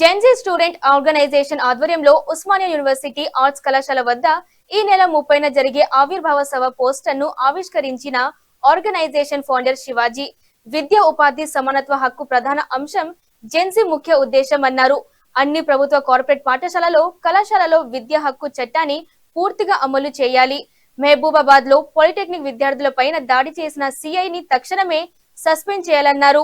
Gen Z student organisation ఆధ్వర్యంలో Osmania university arts కళాశాల వద్ద ఈ నెల 30న జరిగే ఆవిర్భావ సభ పోస్టర్ను ఆవిష్కరించిన ఆర్గనైజేషన్ ఫౌండర్ శివాజీ. విద్య ఉపాధి సమానత్వ హక్కు ప్రధాన అంశం జెన్జీ ముఖ్య ఉద్దేశం అన్నారు. అన్ని ప్రభుత్వ కార్పొరేట్ పాఠశాలలో కళాశాలలో విద్యా హక్కు చట్టాన్ని పూర్తిగా అమలు చేయాలి. మహబూబాబాద్ లో పాలిటెక్నిక్ విద్యార్థులపైన దాడి చేసిన సిఐని తక్షణమే సస్పెండ్ చేయాలన్నారు.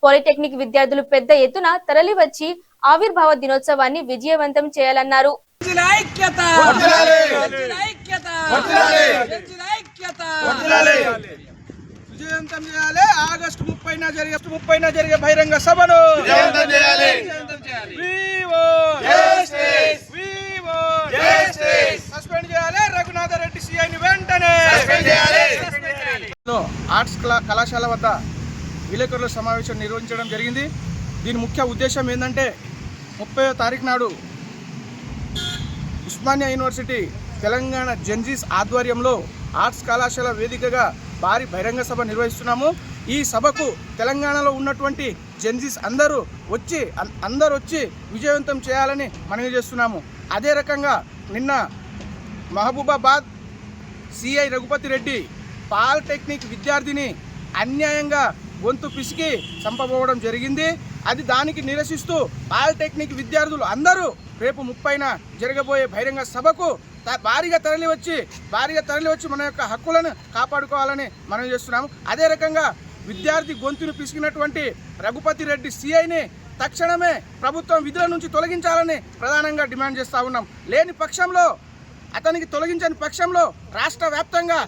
పాలిటెక్నిక్ విద్యార్థులు పెద్ద ఎత్తున తరలివచ్చి ఆవిర్భావ దినోత్సవాన్ని విజయవంతం చేయాలన్నారు. విజయవంతం చేయాలి. ఆగస్టు 30న జరిగే బహిరంగ సభను విజయవంతం చేయాలి. సస్పెండ్ చేయాలి. రఘునాథ రెడ్డి సిఐని వెంటనే సస్పెండ్ చేయాలి. ఆర్ట్స్ కళాశాల వద్ద విలేకరుల సమావేశం నిర్వహించడం జరిగింది. దీని ముఖ్య ఉద్దేశం ఏంటంటే 30వ తారీఖు నాడు ఉస్మానియా యూనివర్సిటీ తెలంగాణ జెన్జీస్ ఆధ్వర్యంలో ఆర్ట్స్ కళాశాల వేదికగా భారీ బహిరంగ సభ నిర్వహిస్తున్నాము. ఈ సభకు తెలంగాణలో ఉన్నటువంటి జెన్జీస్ అందరూ వచ్చి విజయవంతం చేయాలని మనవి చేస్తున్నాము. అదే రకంగా నిన్న మహబూబాబాద్ సిఐ రఘుపతి రెడ్డి పాలిటెక్నిక్ విద్యార్థిని అన్యాయంగా గొంతు పిసికి చంపబోవడం జరిగింది. దానికి నిరసిస్తూ పాలిటెక్నిక్ విద్యార్థులు అందరూ రేపు 30న జరగబోయే బహిరంగ సభకు భారీగా తరలివచ్చి మన యొక్క హక్కులను కాపాడుకోవాలని మనం చేస్తున్నాము. అదే రకంగా విద్యార్థి గొంతును పిసికినటువంటి రఘుపతి రెడ్డి సిఐని తక్షణమే ప్రభుత్వం విధుల నుంచి తొలగించాలని ప్రధానంగా డిమాండ్ చేస్తూ ఉన్నాం. లేని పక్షంలో అతనికి తొలగించని పక్షంలో రాష్ట్ర వ్యాప్తంగా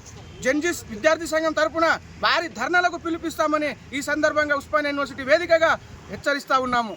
జెన్జీస్ విద్యార్థి సంఘం తరపున భారీ ధర్నాలకు పిలుపిస్తామని ఈ సందర్భంగా ఉస్మానియా యూనివర్సిటీ వేదికగా హెచ్చరిస్తూ ఉన్నాము.